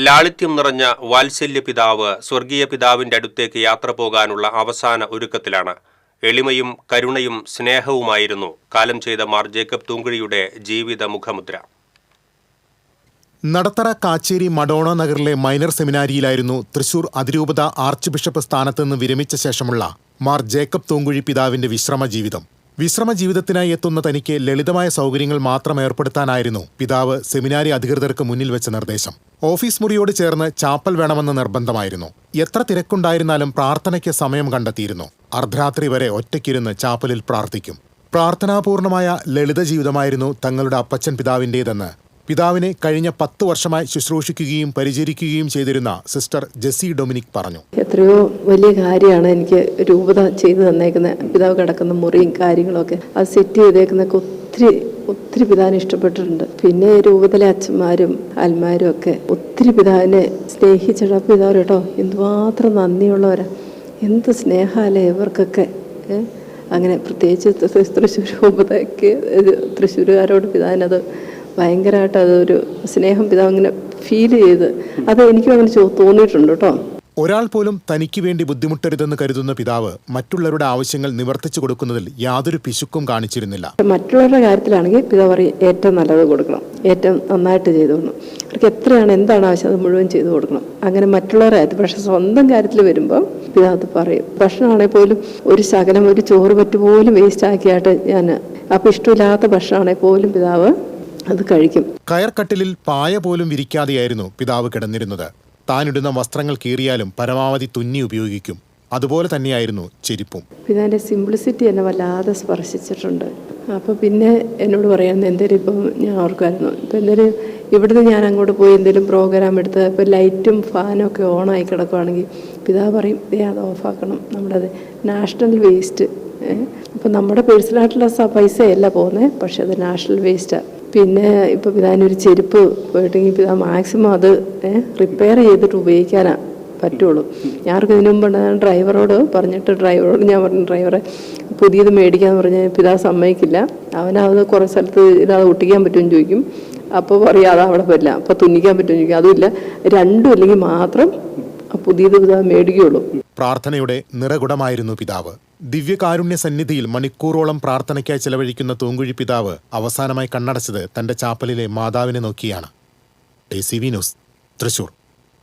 ലാളിത്യം നിറഞ്ഞ വാത്സല്യ പിതാവ് സ്വർഗീയ പിതാവിന്റെ അടുത്തേക്ക് യാത്ര പോകാനുള്ള അവസാന ഒരുക്കത്തിലാണ്. എളിമയും കരുണയും സ്നേഹവുമായിരുന്നു കാലം ചെയ്ത മാർ ജേക്കബ് തൂങ്കുഴിയുടെ ജീവിത മുഖമുദ്ര. നടത്തറ കാച്ചേരി മഡോണ നഗറിലെ മൈനർ സെമിനാരിയിലായിരുന്നു തൃശൂർ അതിരൂപത ആർച്ച് ബിഷപ്പ് സ്ഥാനത്ത് നിന്ന് വിരമിച്ച ശേഷമുള്ള മാർ ജേക്കബ് തൂങ്കുഴി പിതാവിന്റെ വിശ്രമ ജീവിതം. വിശ്രമ ജീവിതത്തിനായി എത്തുന്ന തനിക്ക് ലളിതമായ സൗകര്യങ്ങൾ മാത്രം ഏർപ്പെടുത്താനായിരുന്നു പിതാവ് സെമിനാരി അധികൃതർക്ക് മുന്നിൽ വെച്ച നിർദ്ദേശം. ഓഫീസ് മുറിയോട് ചേർന്ന് ചാപ്പൽ വേണമെന്ന നിർബന്ധമായിരുന്നു. എത്ര തിരക്കുണ്ടായിരുന്നാലും പ്രാർത്ഥനയ്ക്ക് സമയം കണ്ടെത്തിയിരുന്നു. അർദ്ധരാത്രി വരെ ഒറ്റയ്ക്കിരുന്ന് ചാപ്പലിൽ പ്രാർത്ഥിക്കും. പ്രാർത്ഥനാപൂർണമായ ലളിത ജീവിതമായിരുന്നു തങ്ങളുടെ അപ്പച്ചൻ പിതാവിൻ്റേതെന്ന് പിതാവിനെ കഴിഞ്ഞ 10 വർഷമായി ശുശ്രൂഷിക്കുകയും പരിചരിക്കുകയും ചെയ്തിരുന്ന സിസ്റ്റർ ജെസ്സി ഡൊമിനിക് പറഞ്ഞു. എത്രയോ വലിയ കാര്യമാണ് എനിക്ക് രൂപത ചെയ്തു തന്നേക്കുന്നത്. പിതാവ് കിടക്കുന്ന മുറിയും കാര്യങ്ങളൊക്കെ അത് സെറ്റ് ചെയ്തേക്കുന്നൊക്കെ ഒത്തിരി പിതാവിനെ ഇഷ്ടപ്പെട്ടിട്ടുണ്ട്. പിന്നെ രൂപതയിലെ അച്ഛന്മാരും അൽമാരും ഒക്കെ ഒത്തിരി പിതാവിനെ സ്നേഹിച്ചിട്ട് പിതാവ് കേട്ടോ എന്തുമാത്രം നന്ദിയുള്ളവരാ, എന്ത് സ്നേഹമല്ലേ ഇവർക്കൊക്കെ. അങ്ങനെ പ്രത്യേകിച്ച് തൃശ്ശൂർ രൂപതയ്ക്ക് തൃശ്ശൂരുകാരോട് പിതാവിനത് ഭയങ്കരമായിട്ട് അതൊരു സ്നേഹം പിതാവ് ഇങ്ങനെ ഫീൽ ചെയ്ത് അത് എനിക്കും അങ്ങനെ തോന്നിയിട്ടുണ്ട് കേട്ടോ. ഒരാൾ പോലും തനിക്ക് വേണ്ടി ബുദ്ധിമുട്ടരുതെന്ന് കരുതുന്ന പിതാവ് മറ്റുള്ളവരുടെ ആവശ്യങ്ങൾ നിവർത്തിച്ചു കൊടുക്കുന്നതിൽ യാതൊരു പിശുക്കും കാണിച്ചിരുന്നില്ല. മറ്റുള്ളവരുടെ കാര്യത്തിലാണെങ്കിൽ പിതാവ് പറയും ഏറ്റവും നല്ലത് കൊടുക്കണം, ഏറ്റവും നന്നായിട്ട് ചെയ്തു കൊടുക്കണം, അവർക്ക് എത്രയാണ് എന്താണ് ആവശ്യം അത് മുഴുവൻ ചെയ്തു കൊടുക്കണം. അങ്ങനെ മറ്റുള്ളവരുടെ കാര്യത്തിൽ. പക്ഷെ സ്വന്തം കാര്യത്തിൽ വരുമ്പോൾ പിതാവ് പറയും ഭക്ഷണമാണെങ്കിൽ പോലും ഒരു ശകലം ഒരു ചോറ് പറ്റുപോലും വേസ്റ്റ് ആക്കിയായിട്ട് ഞാൻ അപ്പം ഇഷ്ടമില്ലാത്ത ഭക്ഷണമാണെങ്കിൽ പോലും പിതാവ് അത് കഴിക്കും. കയർക്കട്ടിലിൽ പായ പോലും വിരിക്കാതെയായിരുന്നു പിതാവ് കിടന്നിരുന്നത്. താനിടുന്ന വസ്ത്രങ്ങൾ കീറിയാലും പരമാവധി തുന്നി ഉപയോഗിക്കും. അതുപോലെ തന്നെയായിരുന്നു ചെരുപ്പും. പിതാവിൻ്റെ സിംപ്ലിസിറ്റി എന്നെ വല്ലാതെ സ്പർശിച്ചിട്ടുണ്ട്. അപ്പോൾ പിന്നെ എന്നോട് പറയാൻ എന്തേലും ഇപ്പം ഞാൻ ഓർക്കുമായിരുന്നു, ഇപ്പം എന്തേലും ഇവിടുന്ന് ഞാൻ അങ്ങോട്ട് പോയി എന്തെങ്കിലും പ്രോഗ്രാം എടുത്ത് ഇപ്പോൾ ലൈറ്റും ഫാനും ഒക്കെ ഓണായി കിടക്കുകയാണെങ്കിൽ പിതാവ് പറയും അത് ഓഫാക്കണം, നമ്മുടേത് നാഷണൽ വേസ്റ്റ്. അപ്പോൾ നമ്മുടെ പേഴ്സണലായിട്ടുള്ള പൈസയല്ല പോകുന്നത്, പക്ഷെ അത് നാഷണൽ വേസ്റ്റാണ്. പിന്നെ ഇപ്പോൾ പിതാവിനൊരു ചെരുപ്പ് പോയിട്ടെങ്കിൽ പിതാവ് മാക്സിമം അത് റിപ്പയർ ചെയ്തിട്ട് ഉപയോഗിക്കാനാണ് പറ്റുള്ളൂ. ഞാർക്ക് ഇതിനു മുമ്പ് ഡ്രൈവറോട് ഞാൻ പറഞ്ഞു ഡ്രൈവറെ പുതിയത് മേടിക്കാമെന്ന് പറഞ്ഞാൽ പിതാവ് സമ്മതിക്കില്ല. അവനത് കുറേ സ്ഥലത്ത് ഇതത് ഒട്ടിക്കാൻ പറ്റുമെന്ന് ചോദിക്കും. അപ്പോൾ പറയും അത് അവിടെ പറ്റില്ല. അപ്പോൾ തുന്നിക്കാൻ പറ്റുമെന്ന് ചോദിക്കും. അതുമില്ല, രണ്ടും ഇല്ലെങ്കിൽ മാത്രം പുതിയത് പിതാവ് മേടിക്കുകയുള്ളൂ. പ്രാർത്ഥനയുടെ നിറകുടമായിരുന്നു പിതാവ്. ദിവ്യകാരുണ്യ സന്നിധിയിൽ മണിക്കൂറോളം പ്രാർത്ഥനയ്ക്കായി ചെലവഴിക്കുന്ന തൂങ്കുഴി പിതാവ് അവസാനമായി കണ്ണടച്ചത് തന്റെ ചാപ്പലിലെ മാതാവിനെ നോക്കിയാണ്. ACV news, Thrissur.